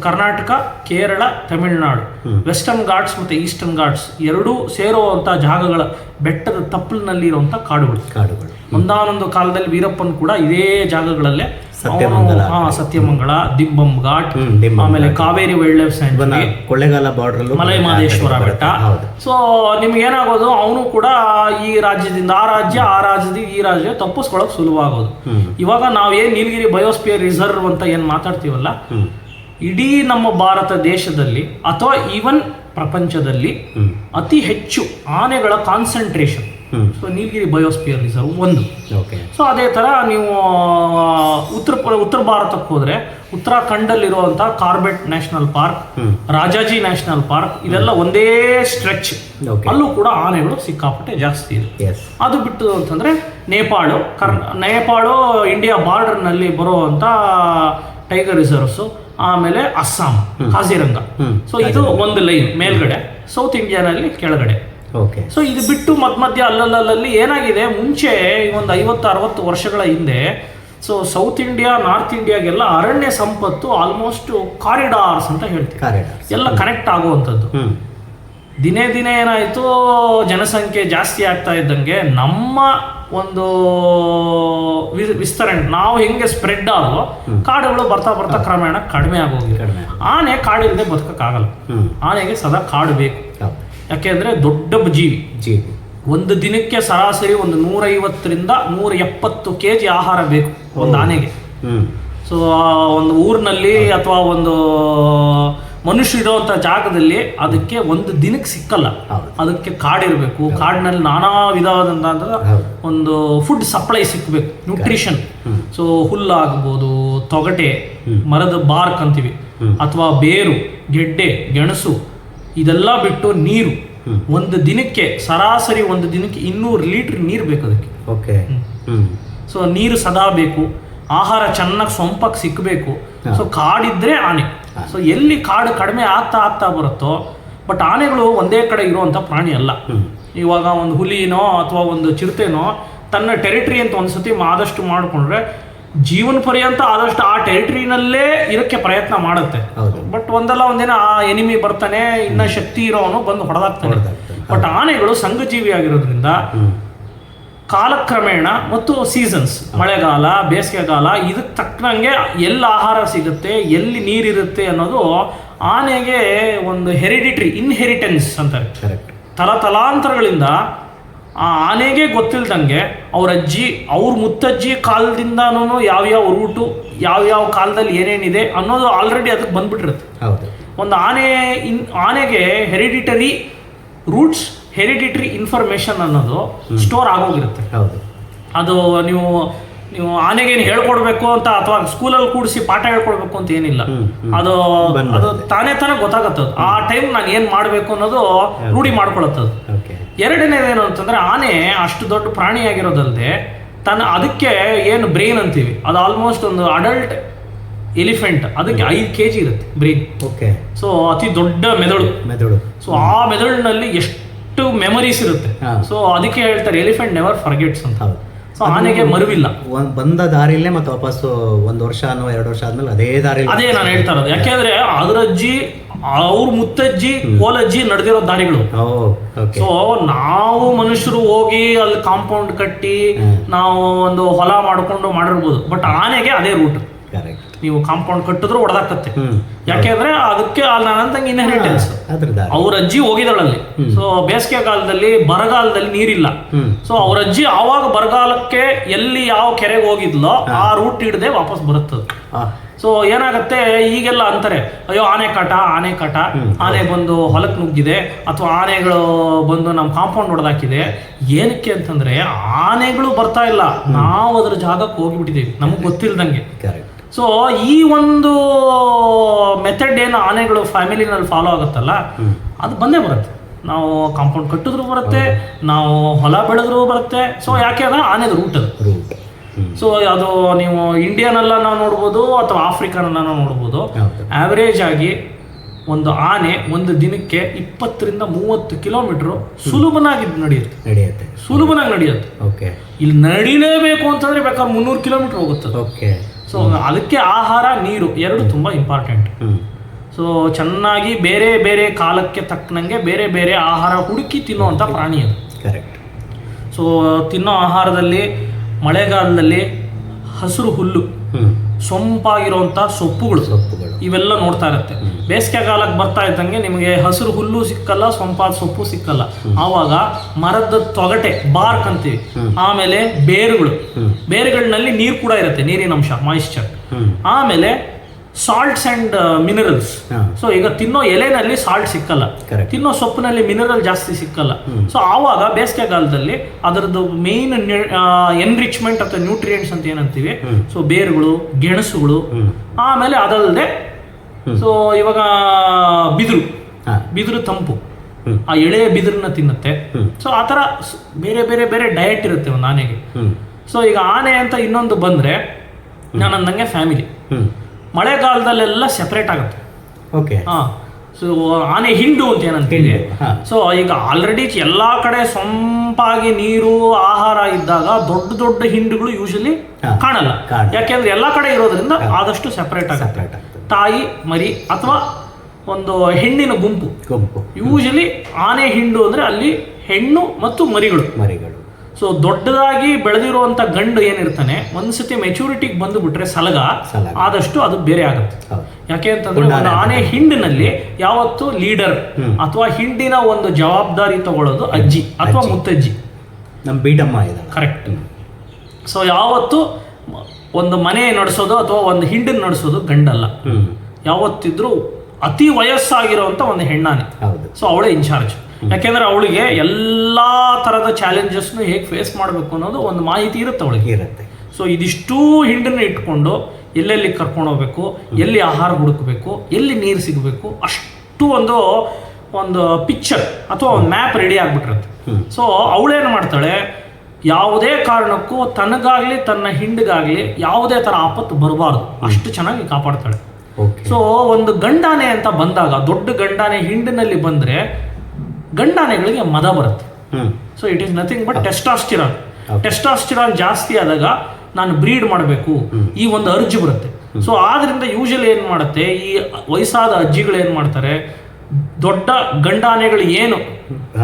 ಕರ್ನಾಟಕ, ಕೇರಳ, ತಮಿಳುನಾಡು, ವೆಸ್ಟರ್ನ್ ಘಾಟ್ಸ್ ಮತ್ತು ಈಸ್ಟರ್ನ್ ಘಾಟ್ಸ್ ಎರಡೂ ಸೇರುವಂಥ ಜಾಗಗಳ ಬೆಟ್ಟದ ತಪ್ಪಲಿನಲ್ಲಿ ಇರುವಂಥ ಕಾಡುಗಳು. ಒಂದಾನೊಂದು ಕಾಲದಲ್ಲಿ ವೀರಪ್ಪನ್ ಕೂಡ ಇದೇ ಜಾಗಗಳಲ್ಲೇ ಸತ್ಯಮಂಗಲ, ದಿಂಬಂ ಘಾಟ್, ಆಮೇಲೆ Kaveri wild life sanctuary, Kollegal border, malai Mahadeshwara ಬೆಟ್ಟ. ಸೊ ನಿಮ್ಗೆ ಏನಾಗೋದು, ಅವನು ಕೂಡ ಈ ರಾಜ್ಯದಿಂದ ಆ ರಾಜ್ಯದಿಂದ ಈ ರಾಜ್ಯ ತಪ್ಪಿಸ್ಕೊಳ್ಳೋಕೆ ಸುಲಭವಾಗೋದು. ಇವಾಗ ನಾವೇನು ನೀಲಗಿರಿ ಬಯೋಸ್ಪಿಯರ್ ರಿಸರ್ವ್ ಅಂತ ಏನು ಮಾತಾಡ್ತೀವಲ್ಲ, ಇಡೀ ನಮ್ಮ ಭಾರತ ದೇಶದಲ್ಲಿ ಅಥವಾ ಈವನ್ ಪ್ರಪಂಚದಲ್ಲಿ ಅತಿ ಹೆಚ್ಚು ಆನೆಗಳ concentration so Nilgiri biosphere reserve ಒಂದು. ಸೊ ಅದೇ ಥರ ನೀವು ಉತ್ತರ ಭಾರತಕ್ಕೆ ಹೋದರೆ ಉತ್ತರಾಖಂಡಲ್ಲಿರುವಂಥ Corbett national park, Rajaji national park ಇದೆಲ್ಲ ಒಂದೇ ಸ್ಟ್ರೆಚ್. ಅಲ್ಲೂ ಕೂಡ ಆನೆಗಳು ಸಿಕ್ಕಾಪಟ್ಟೆ ಜಾಸ್ತಿ ಇದೆ. ಅದು ಬಿಟ್ಟು ಅಂತಂದರೆ ನೇಪಾಳು ಇಂಡಿಯಾ ಬಾರ್ಡರ್ನಲ್ಲಿ ಬರುವಂಥ ಟೈಗರ್ ರಿಸರ್ವ್ಸು, ಆಮೇಲೆ ಅಸ್ಸಾಂ, ಕಾಜಿರಂಗ. ಸೊ ಇದು ಒಂದು ಲೈನ್ ಮೇಲ್ಗಡೆ, ಸೌತ್ ಇಂಡಿಯಾನಲ್ಲಿ ಕೆಳಗಡೆ. ಸೊ ಇದು ಬಿಟ್ಟು ಮಧ್ಯ ಅಲ್ಲಲ್ಲಿ ಏನಾಗಿದೆ, ಮುಂಚೆ ಒಂದು 50-60 ವರ್ಷಗಳ ಹಿಂದೆ ಸೊ ಸೌತ್ ಇಂಡಿಯಾ, ನಾರ್ತ್ ಇಂಡಿಯಾಗೆಲ್ಲ ಅರಣ್ಯ ಸಂಪತ್ತು ಆಲ್ಮೋಸ್ಟ್ ಕಾರಿಡಾರ್ಸ್ ಅಂತ ಹೇಳ್ತೀವಿ, ಎಲ್ಲ ಕನೆಕ್ಟ್ ಆಗುವಂಥದ್ದು. ದಿನೇ ಏನಾಯಿತು, ಜನಸಂಖ್ಯೆ ಜಾಸ್ತಿ ಆಗ್ತಾ ಇದ್ದಂಗೆ ನಮ್ಮ ಒಂದು ವಿಸ್ತರಣೆ ನಾವು ಹೆಂಗೆ ಸ್ಪ್ರೆಡ್ ಆಗೋ ಕಾಡುಗಳು ಬರ್ತಾ ಕ್ರಮೇಣ ಕಡಿಮೆ ಆಗೋಗಿದೆ. ಆನೆ ಕಾಡಿಲ್ಲದೆ ಬದುಕಕ್ಕಾಗಲ್ಲ. ಆನೆಗೆ ಸದಾ ಕಾಡು ಬೇಕು. ಯಾಕೆಂದ್ರೆ ದೊಡ್ಡ ಜೀವಿ. ಒಂದು ದಿನಕ್ಕೆ ಸರಾಸರಿ ಒಂದು 150 ರಿಂದ 170 kg ಆಹಾರ ಬೇಕು ಒಂದು ಆನೆಗೆ. ಸೊ ಒಂದು ಊರಿನಲ್ಲಿ ಅಥವಾ ಒಂದು ಮನುಷ್ಯ ಇರೋವಂಥ ಜಾಗದಲ್ಲಿ ಅದಕ್ಕೆ ಒಂದು ದಿನಕ್ಕೆ ಸಿಕ್ಕಲ್ಲ. ಅದಕ್ಕೆ ಕಾಡಿರಬೇಕು. ಕಾಡಿನಲ್ಲಿ ನಾನಾ ವಿಧವಾದಂಥ ಒಂದು ಫುಡ್ ಸಪ್ಲೈ ಸಿಕ್ಕಬೇಕು, ನ್ಯೂಟ್ರಿಷನ್. ಸೊ ಹುಲ್ಲಾಗ್ಬೋದು, ತೊಗಟೆ, ಮರದ ಬಾರ್ಕ್ ಅಂತೀವಿ, ಅಥವಾ ಬೇರು, ಗೆಡ್ಡೆ, ಗೆಣಸು ಇದೆಲ್ಲ ಬಿಟ್ಟು ನೀರು. ಒಂದು ದಿನಕ್ಕೆ ಸರಾಸರಿ 200 ಲೀಟರ್ ನೀರು ಬೇಕು ಅದಕ್ಕೆ. ಸೊ ನೀರು ಸದಾ ಬೇಕು, ಆಹಾರ ಚೆನ್ನಾಗಿ ಸೊಂಪಾಗಿ ಸಿಕ್ಕಬೇಕು. ಸೊ ಕಾಡಿದ್ರೆ ಆನೆ. ಸೊ ಎಲ್ಲಿ ಕಾಡು ಕಡಿಮೆ ಆಗ್ತಾ ಬರುತ್ತೋ, ಬಟ್ ಆನೆಗಳು ಒಂದೇ ಕಡೆ ಇರುವಂಥ ಪ್ರಾಣಿ ಅಲ್ಲ. ಇವಾಗ ಒಂದು ಹುಲಿನೋ ಅಥವಾ ಒಂದು ಚಿರತೆನೋ ತನ್ನ ಟೆರಿಟರಿ ಅಂತ ಒಂದ್ಸತಿ ಆದಷ್ಟು ಮಾಡಿಕೊಂಡ್ರೆ ಜೀವನ ಪರ್ಯಂತ ಆದಷ್ಟು ಆ ಟೆರಿಟರಿನಲ್ಲೇ ಇರೋಕ್ಕೆ ಪ್ರಯತ್ನ ಮಾಡುತ್ತೆ. ಬಟ್ ಒಂದಲ್ಲ ಒಂದಿನ ಆ ಎನಿಮಿ ಬರ್ತಾನೆ, ಇನ್ನ ಶಕ್ತಿ ಇರೋವನು ಬಂದು ಹೊಡೆದಾಗ್ತಾನೆ. ಬಟ್ ಆನೆಗಳು ಸಂಘಜೀವಿ ಆಗಿರೋದ್ರಿಂದ ಕಾಲಕ್ರಮೇಣ ಮತ್ತು ಸೀಸನ್ಸ್, ಮಳೆಗಾಲ, ಬೇಸಿಗೆಗಾಲ, ಇದಕ್ಕೆ ತಕ್ಕನಂಗೆ ಎಲ್ಲಿ ಆಹಾರ ಸಿಗುತ್ತೆ, ಎಲ್ಲಿ ನೀರಿರುತ್ತೆ ಅನ್ನೋದು ಆನೆಗೆ ಒಂದು ಇನ್ಹೆರಿಟೆನ್ಸ್ ಅಂತಾರೆ. ತಲಾಂತರಗಳಿಂದ ಆ ಆನೆಗೆ ಗೊತ್ತಿಲ್ದಂಗೆ ಅವ್ರ ಅಜ್ಜಿ, ಅವ್ರ ಮುತ್ತಜ್ಜಿ ಕಾಲದಿಂದನೂ ಯಾವ್ಯಾವ ರೂಟು, ಯಾವ್ಯಾವ ಕಾಲದಲ್ಲಿ ಏನೇನಿದೆ ಅನ್ನೋದು ಆಲ್ರೆಡಿ ಅದಕ್ಕೆ ಬಂದ್ಬಿಟ್ಟಿರುತ್ತೆ. ಒಂದು ಆನೆಗೆ ಹೆರಿಡಿಟರಿ ರೂಟ್ಸ್, ಹೆರಿಡಿಟರಿ ಇನ್ಫಾರ್ಮೇಷನ್ ಅನ್ನೋದು ಸ್ಟೋರ್ ಆಗೋಗಿರುತ್ತೆ. ಅದು ನೀವು ನೀವು ಆನೆಗೇನು ಹೇಳ್ಕೊಡ್ಬೇಕು ಅಂತ ಅಥವಾ ಸ್ಕೂಲಲ್ಲಿ ಕೂಡಿಸಿ ಪಾಠ ಹೇಳ್ಕೊಡ್ಬೇಕು ಅಂತ ಏನಿಲ್ಲ. ಅದು ತಾನೇ ಗೊತ್ತಾಗತ್ತದು. ಆ ಟೈಮ್ ನಾನು ಏನು ಮಾಡಬೇಕು ಅನ್ನೋದು ರೂಢಿ ಮಾಡ್ಕೊಳತ್ತದು. ಎರಡನೇದೇನು ಅಂತಂದ್ರೆ, ಆನೆ ಅಷ್ಟು ದೊಡ್ಡ ಪ್ರಾಣಿಯಾಗಿರೋದಲ್ಲದೆ ಅದಕ್ಕೆ ಏನು ಬ್ರೈನ್ ಅಂತೀವಿ, ಅದು ಆಲ್ಮೋಸ್ಟ್ ಒಂದು ಅಡಲ್ಟ್ ಎಲಿಫೆಂಟ್, ಅದಕ್ಕೆ 5 kg ಇರುತ್ತೆ ಬ್ರೈನ್. ಸೊ ಅತಿ ದೊಡ್ಡ ಮೆದುಳು. ಸೊ ಆ ಮೆದುಳಿನಲ್ಲಿ ಎಷ್ಟು ಮೆಮೊರೀಸ್ ಇರುತ್ತೆ. ಸೊ ಅದಕ್ಕೆ ಹೇಳ್ತಾರೆ ಎಲಿಫೆಂಟ್ ನೆವರ್ ಫರ್ಗೆಟ್ಸ್ ಅಂತ. ಸೊ ಆನೆಗೆ ಮರುವಿಲ್ಲ. ಬಂದ ದಾರಿಲೇ ಮತ್ತೆ ವಾಪಸ್ಸು 1 ವರ್ಷ 2 ವರ್ಷ ಆದ್ಮೇಲೆ ಅದೇ ನಾನು ಹೇಳ್ತಾ ಇರೋದು. ಯಾಕೆಂದ್ರೆ ಅದ್ರ ಅಜ್ಜಿ, ಅವ್ರ ಮುತ್ತಜ್ಜಿ, ಕೋಲಜ್ಜಿ ನಡೆದಿರೋ ದಾರಿಗಳು. ಸೊ ನಾವು ಮನುಷ್ಯರು ಹೋಗಿ ಅಲ್ಲಿ ಕಾಂಪೌಂಡ್ ಕಟ್ಟಿ ನಾವು ಒಂದು ಹೊಲ ಮಾಡ್ಕೊಂಡು ಮಾಡಿರ್ಬೋದು, ಬಟ್ ಆನೆಗೆ ಅದೇ ರೂಟ್. ನೀವು ಕಾಂಪೌಂಡ್ ಕಟ್ಟಿದ್ರು ಹೊಡೆದಾಕತ್ತೆ. ಯಾಕೆಂದ್ರೆ ಅದಕ್ಕೆ ನನ್ನಂತಂಗೆ ಇನ್ಹೆರಿಟೆನ್ಸ್. ಅವ್ರ ಅಜ್ಜಿ ಹೋಗಿದಳಲ್ಲಿ. ಸೊ ಬೇಸಿಗೆ ಕಾಲದಲ್ಲಿ, ಬರಗಾಲದಲ್ಲಿ ನೀರಿಲ್ಲ. ಸೊ ಅವ್ರ ಅಜ್ಜಿ ಆವಾಗ ಬರಗಾಲಕ್ಕೆ ಎಲ್ಲಿ ಯಾವ ಕೆರೆಗೆ ಹೋಗಿದ್ಲೋ ಆ ರೂಟ್ ಹಿಡ್ದೆ ವಾಪಸ್ ಬರುತ್ತದೆ. ಸೊ ಏನಾಗತ್ತೆ, ಈಗೆಲ್ಲ ಅಂತಾರೆ ಅಯ್ಯೋ ಆನೆ ಕಾಟ, ಆನೆ ಬಂದು ಹೊಲಕ್ಕೆ ನುಗ್ಗಿದೆ ಅಥವಾ ಆನೆಗಳು ಬಂದು ನಮ್ಮ ಕಾಂಪೌಂಡ್ ಹೊಡೆದಾಕಿದೆ. ಏನಕ್ಕೆ ಅಂತಂದ್ರೆ ಆನೆಗಳು ಬರ್ತಾ ಇಲ್ಲ, ನಾವು ಅದ್ರ ಜಾಗಕ್ಕೆ ಹೋಗಿಬಿಟ್ಟಿದ್ದೀವಿ ನಮಗೆ ಗೊತ್ತಿಲ್ದಂಗೆ. ಸೊ ಈ ಒಂದು ಮೆಥಡ್ ಏನು ಆನೆಗಳು ಫ್ಯಾಮಿಲಿನಲ್ಲಿ ಫಾಲೋ ಆಗುತ್ತಲ್ಲ, ಅದು ಬಂದೇ ಬರುತ್ತೆ. ನಾವು ಕಾಂಪೌಂಡ್ ಕಟ್ಟಿದ್ರು ಬರುತ್ತೆ, ನಾವು ಹೊಲ ಬೆಳೆದ್ರು ಬರುತ್ತೆ. ಸೊ ಯಾಕೆ ಅಂದ್ರೆ ಆನೆದು ರೂಟ್ ಅದು. ಸೊ ಅದು ನೀವು ಇಂಡಿಯನ್ನೆಲ್ಲ ನಾವು ನೋಡ್ಬೋದು ಅಥವಾ ಆಫ್ರಿಕನೆಲ್ಲ ನಾವು ನೋಡ್ಬೋದು. ಆವರೇಜ್ ಆಗಿ ಒಂದು ಆನೆ ಒಂದು ದಿನಕ್ಕೆ 20 ರಿಂದ 30 ಕಿಲೋಮೀಟರ್ ಸುಲಭನಾಗಿ ನಡೆಯುತ್ತೆ. ಇಲ್ಲಿ ನಡಿಲೇಬೇಕು ಅಂತಂದ್ರೆ ಬೇಕಾದ್ರೆ 300 ಕಿಲೋಮೀಟರ್ ಹೋಗುತ್ತೆ. ಸೊ ಅದಕ್ಕೆ ಆಹಾರ, ನೀರು ಎರಡು ತುಂಬಾ ಇಂಪಾರ್ಟೆಂಟ್. ಸೊ ಚೆನ್ನಾಗಿ ಬೇರೆ ಬೇರೆ ಕಾಲಕ್ಕೆ ತಕ್ಕನಂಗೆ ಬೇರೆ ಬೇರೆ ಆಹಾರ ಹುಡುಕಿ ತಿನ್ನುವಂಥ ಪ್ರಾಣಿ ಅದು. ಸೊ ತಿನ್ನೋ ಆಹಾರದಲ್ಲಿ ಮಳೆಗಾಲದಲ್ಲಿ ಹಸಿರು ಹುಲ್ಲು, ಸೊಂಪಾಗಿರುವಂಥ ಸೊಪ್ಪುಗಳು ಇವೆಲ್ಲ ನೋಡ್ತಾ ಇರುತ್ತೆ. ಬೇಸಿಗೆ ಕಾಲಕ್ಕೆ ಬರ್ತಾ ಇದ್ದಂಗೆ ನಿಮಗೆ ಹಸಿರು ಹುಲ್ಲು ಸಿಕ್ಕಲ್ಲ, ಸೊಂಪಾದ ಸೊಪ್ಪು ಸಿಕ್ಕಲ್ಲ. ಆವಾಗ ಮರದ ತೊಗಟೆ, ಬಾರ್ಕ್ ಅಂತೀವಿ. ಆಮೇಲೆ ಬೇರುಗಳಿನಲ್ಲಿ ನೀರು ಕೂಡ ಇರುತ್ತೆ, ನೀರಿನ ಅಂಶ, ಮಾಯಿಶ್ಚರ್. ಆಮೇಲೆ ಸಾಲ್ಟ್ಸ್ ಅಂಡ್ ಮಿನರಲ್ಸ್. ಸೊ ಈಗ ತಿನ್ನೋ ಎಲೆನಲ್ಲಿ ಸಾಲ್ಟ್ ಸಿಕ್ಕಲ್ಲ, ತಿನ್ನೋ ಸೊಪ್ಪಿನಲ್ಲಿ ಮಿನರಲ್ ಜಾಸ್ತಿ ಸಿಕ್ಕಲ್ಲ. ಸೊ ಆವಾಗ ಬೇಸಿಗೆ ಕಾಲದಲ್ಲಿ ಅದರದ್ದು ಮೇನ್ ಎನ್ರಿಚ್ಮೆಂಟ್ ಅಥವಾ ನ್ಯೂಟ್ರಿಯೆಂಟ್ಸ್ ಅಂತ ಏನಂತೀವಿ. ಸೊ ಬೇರುಗಳು, ಗೆಣಸುಗಳು, ಆಮೇಲೆ ಅದಲ್ಲದೆ ಸೊ ಇವಾಗ ಬಿದಿರು ತಂಪು, ಆ ಎಳೆಯ ಬಿದಿರನ್ನ ತಿನ್ನುತ್ತೆ. ಸೊ ಆ ಥರ ಬೇರೆ ಬೇರೆ ಬೇರೆ ಡಯಟ್ ಇರುತ್ತೆ ಒಂದು ಆನೆಗೆ. ಸೊ ಈಗ ಆನೆ ಅಂತ ಇನ್ನೊಂದು ಬಂದರೆ, ನಾನು ಅಂದಂಗೆ ಫ್ಯಾಮಿಲಿ ಮಳೆಗಾಲದಲ್ಲೆಲ್ಲ ಸೆಪರೇಟ್ ಆಗುತ್ತೆ. ಸೊ ಆನೆ ಹಿಂಡು ಅಂತ ಏನಂತೀವಿ. ಸೊ ಈಗ ಆಲ್ರೆಡಿ ಎಲ್ಲ ಕಡೆ ಸೊಂಪಾಗಿ ನೀರು, ಆಹಾರ ಇದ್ದಾಗ ದೊಡ್ಡ ದೊಡ್ಡ ಹಿಂಡುಗಳು ಯೂಶಲಿ ಕಾಣಲ್ಲ. ಯಾಕೆಂದ್ರೆ ಎಲ್ಲ ಕಡೆ ಇರೋದ್ರಿಂದ ಆದಷ್ಟು ಸೆಪರೇಟ್ ಆಗುತ್ತೆ. ತಾಯಿ ಮರಿ ಅಥವಾ ಒಂದು ಹೆಣ್ಣಿನ ಗುಂಪು. ಯೂಶಲಿ ಆನೆ ಹಿಂಡು ಅಂದ್ರೆ ಅಲ್ಲಿ ಹೆಣ್ಣು ಮತ್ತು ಮರಿಗಳು. ಸೊ ದೊಡ್ಡದಾಗಿ ಬೆಳೆದಿರುವಂತ ಗಂಡು ಏನಿರ್ತಾನೆ, ಒಂದ್ಸತಿ ಮೆಚುರಿಟಿಗೆ ಬಂದು ಬಿಟ್ರೆ ಸಲಗ ಆದಷ್ಟು ಅದು ಬೇರೆ ಆಗುತ್ತೆ. ಯಾಕೆ ಅಂತಂದ್ರೆ ಒಂದು ಆನೆ ಹಿಂಡಿನಲ್ಲಿ ಯಾವತ್ತು ಲೀಡರ್ ಅಥವಾ ಹಿಂಡಿನ ಒಂದು ಜವಾಬ್ದಾರಿ ತಗೊಳ್ಳೋದು ಅಜ್ಜಿ ಅಥವಾ ಮುತ್ತಜ್ಜಿ, ನಮ್ಮ ಬೀಡಮ್ಮ. ಕರೆಕ್ಟ್. ಸೊ ಯಾವತ್ತು ಒಂದು ಮನೆ ನಡೆಸೋದು ಅಥವಾ ಒಂದು ಹಿಂಡನ್ನು ನಡೆಸೋದು ಗಂಡಲ್ಲ. ಯಾವತ್ತಿದ್ರು ಅತಿ ವಯಸ್ಸಾಗಿರುವಂತ ಒಂದು ಹೆಣ್ಣಾನೆ. ಸೊ ಅವಳೇ ಇನ್ಚಾರ್ಜ್. ಯಾಕೆಂದ್ರೆ ಅವಳಿಗೆ ಎಲ್ಲಾ ತರದ ಚಾಲೆಂಜಸ್ನು ಹೇಗೆ ಫೇಸ್ ಮಾಡಬೇಕು ಅನ್ನೋದು ಒಂದು ಮಾಹಿತಿ ಇರುತ್ತೆ ಅವಳಿಗೆ. ಸೊ ಇದಿಷ್ಟೂ ಹಿಂಡನ್ನ ಇಟ್ಕೊಂಡು ಎಲ್ಲೆಲ್ಲಿ ಕರ್ಕೊಂಡು ಹೋಗ್ಬೇಕು, ಎಲ್ಲಿ ಆಹಾರ ಹುಡುಕಬೇಕು, ಎಲ್ಲಿ ನೀರು ಸಿಗಬೇಕು, ಅಷ್ಟು ಒಂದು ಪಿಕ್ಚರ್ ಅಥವಾ ಒಂದು ಮ್ಯಾಪ್ ರೆಡಿ ಆಗ್ಬಿಟ್ಟಿರುತ್ತೆ. ಸೊ ಅವಳೇನು ಮಾಡ್ತಾಳೆ, ಯಾವುದೇ ಕಾರಣಕ್ಕೂ ತನಗಾಗ್ಲಿ ತನ್ನ ಹಿಂಡಿಗಾಗ್ಲಿ ಯಾವುದೇ ತರ ಆಪತ್ತು ಬರಬಾರ್ದು, ಅಷ್ಟು ಚೆನ್ನಾಗಿ ಕಾಪಾಡ್ತಾಳೆ. ಸೊ ಒಂದು ಗಂಡಾನೆ ಅಂತ ಬಂದಾಗ, ದೊಡ್ಡ ಗಂಡಾನೆ ಹಿಂಡಿನಲ್ಲಿ ಬಂದ್ರೆ ಗಂಡಾನೆಗಳಿಗೆ ಮದ ಬರುತ್ತೆ. So it is nothing but testosterone ಜಾಸ್ತಿ ಆದಾಗ ನಾನು ಬ್ರೀಡ್ ಮಾಡಬೇಕು, ಈ ಒಂದು ಅರ್ಜಿ ಬರುತ್ತೆ. ಸೊ ಆದ್ರಿಂದ ಯೂಶಲಿ ಏನ್ ಮಾಡುತ್ತೆ, ಈ ವಯಸ್ಸಾದ ಅಜ್ಜಿಗಳು ಏನ್ ಮಾಡ್ತಾರೆ, ದೊಡ್ಡ ಗಂಡಾನೆಗಳು ಏನು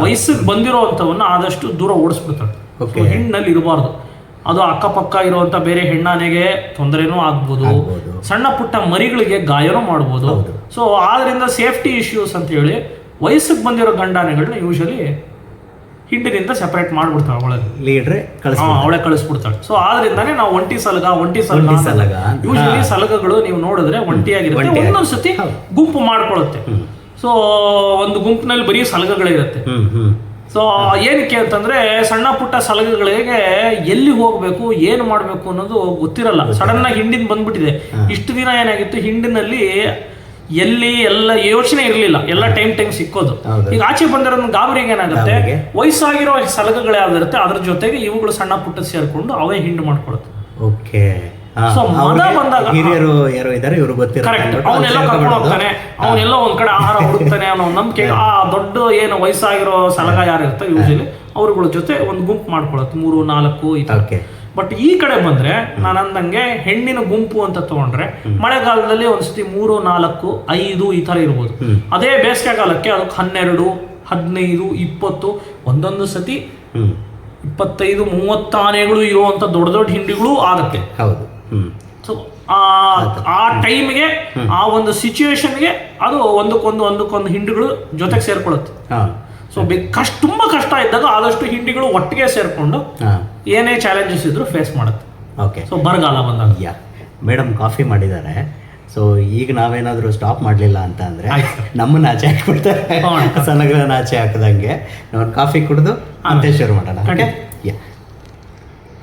ವಯಸ್ಸಿಗೆ ಬಂದಿರೋವಂಥವನ್ನ ಆದಷ್ಟು ದೂರ ಓಡಿಸ್ಬಿಡ್ತಾರೆ. ಹೆಣ್ಣಲ್ಲಿ ಇರಬಾರ್ದು. ಅದು ಅಕ್ಕಪಕ್ಕ ಇರುವಂತ ಬೇರೆ ಹೆಣ್ಣಾನೆಗೆ ತೊಂದರೆನೂ ಆಗ್ಬೋದು, ಸಣ್ಣ ಪುಟ್ಟ ಮರಿಗಳಿಗೆ ಗಾಯನೂ ಮಾಡ್ಬೋದು. ಸೊ ಆದ್ರಿಂದ ಸೇಫ್ಟಿ ಇಶ್ಯೂಸ್ ಅಂತ ಹೇಳಿ ವಯಸ್ಸಿಗೆ ಬಂದಿರೋ ಗಂಡಾನೆಗಳನ್ನ ಯೂಶಲಿ ಹಿಂಡಿನಿಂದ ಸೆಪರೇಟ್ ಮಾಡ್ಬಿಡ್ತಾಳೆ, ಅವಳೇ ಕಳಿಸ್ಬಿಡ್ತಾಳೆ. ಸೊ ಆದ್ರಿಂದಾನೇ ನಾವು ಒಂಟಿ ಸಲಗ ಯೂಶಲಿ ಸಲಗಗಳು ನೀವು ನೋಡಿದ್ರೆ ಒಂಟಿಯಾಗಿರುತ್ತೆ, ಒಂದೊಂದ್ಸತಿ ಗುಂಪು ಮಾಡ್ಕೊಳ್ಳುತ್ತೆ. ಸೊ ಒಂದು ಗುಂಪಿನಲ್ಲಿ ಬರೀ ಸಲಗಗಳಿರುತ್ತೆ. ಸೊ ಏನಕ್ಕೆ ಅಂತಂದ್ರೆ ಸಣ್ಣ ಪುಟ್ಟ ಸಲಹೆಗಳಿಗೆ ಎಲ್ಲಿ ಹೋಗಬೇಕು ಏನು ಮಾಡಬೇಕು ಅನ್ನೋದು ಗೊತ್ತಿರಲ್ಲ. ಸಡನ್ ಆಗಿ ಹಿಂಡಿನ ಬಂದ್ಬಿಟ್ಟಿದೆ. ಇಷ್ಟು ದಿನ ಏನಾಗಿತ್ತು, ಹಿಂಡಿನಲ್ಲಿ ಎಲ್ಲಿ ಎಲ್ಲ ಯೋಚನೆ ಇರಲಿಲ್ಲ, ಎಲ್ಲ ಟೈಮ್ ಸಿಕ್ಕೋದು. ಈಗ ಆಚೆ ಬಂದಿರೋ ಗಾಬರಿಗೆ ಏನಾಗುತ್ತೆ, ವಯಸ್ಸಾಗಿರೋ ಸಲಹೆಗಳು ಯಾವ್ದಿರುತ್ತೆ ಅದ್ರ ಜೊತೆಗೆ ಇವುಗಳು ಸಣ್ಣ ಪುಟ್ಟ ಸೇರ್ಕೊಂಡು ಅವೇ ಹಿಂಡು ಮಾಡ್ಕೊಳುತ್ತೆ. ಓಕೆ. ಸೊ ಮದ ಬಂದಾಗ ಹಿರಿಯರು ಯಾರೋ ಇದ್ದಾರೆ, ಇವರು ಗೊತ್ತಿರೋ ಕರೆಕ್ಟ್, ಅವನ್ನೆಲ್ಲ ಕರ್ಕೊಂಡು ಹೋಗ್ತಾನೆ, ಅವನೆಲ್ಲ ಒಂದ್ ಕಡೆ ಆಹಾರ ಹುಡುಕ್ತಾನೆ ಅನ್ನೋ ನಂಬಿಕೆ ಆ ದೊಡ್ಡ ಏನು ವಯಸ್ಸಾಗಿರೋ ಸಲಗ ಯಾರು ಇರ್ತಾರೆ ಯೂಶಲಿ ಅವ್ರಗಳ ಜೊತೆ ಒಂದು ಗುಂಪು ಮಾಡ್ಕೊಳತ್ತೆ, 3-4 ಈ ತರ. ಬಟ್ ಈ ಕಡೆ ಬಂದ್ರೆ ನಾನು ಅಂದಂಗೆ ಹೆಣ್ಣಿನ ಗುಂಪು ಅಂತ ತಗೊಂಡ್ರೆ ಮಳೆಗಾಲದಲ್ಲಿ ಒಂದ್ಸತಿ 3-4-5 ಈ ತರ ಇರ್ಬೋದು. ಅದೇ ಬೇಸಿಗೆ ಕಾಲಕ್ಕೆ ಅದಕ್ಕೆ 12, 15, 20 ಒಂದೊಂದು ಸತಿ 25-30 ಆನೆಗಳು ಇರುವಂತ ದೊಡ್ಡ ದೊಡ್ಡ ಹಿಂಡಿಗಳು ಆಗತ್ತೆ. ಹೌದು. ಸೊ ಆ ಟೈಮ್ಗೆ ಆ ಒಂದು ಸಿಚುವೇಶನ್ಗೆ ಅದು ಒಂದಕ್ಕೊಂದು ಹಿಂಡಿಗಳು ಜೊತೆಗೆ ಸೇರ್ಕೊಳ್ಳುತ್ತೆ. ಸೊ ತುಂಬಾ ಕಷ್ಟ ಇದ್ದಾಗ ಆದಷ್ಟು ಹಿಂಡಿಗಳು ಒಟ್ಟಿಗೆ ಸೇರ್ಕೊಂಡು ಏನೇ ಚಾಲೆಂಜಸ್ ಇದ್ರು ಫೇಸ್ ಮಾಡುತ್ತೆ. ಓಕೆ. ಸೊ ಬರಗಾಲ ಬಂದಾಗ ಯಾ ಮೇಡಮ್ ಕಾಫಿ ಮಾಡಿದ್ದಾರೆ. ಸೊ ಈಗ ನಾವೇನಾದರೂ ಸ್ಟಾಪ್ ಮಾಡಲಿಲ್ಲ ಅಂತ ಅಂದರೆ ನಮ್ಮನ್ನ ಆಚೆ ಹಾಕ್ಬಿಡ್ತಾರೆ, ಸಲಗರನ್ನ ಆಚೆ ಹಾಕದಂಗೆ. ನಾವು ಕಾಫಿ ಕುಡಿದು ಮತ್ತೆ ಶುರು ಮಾಡೋಣ. ಓಕೆ.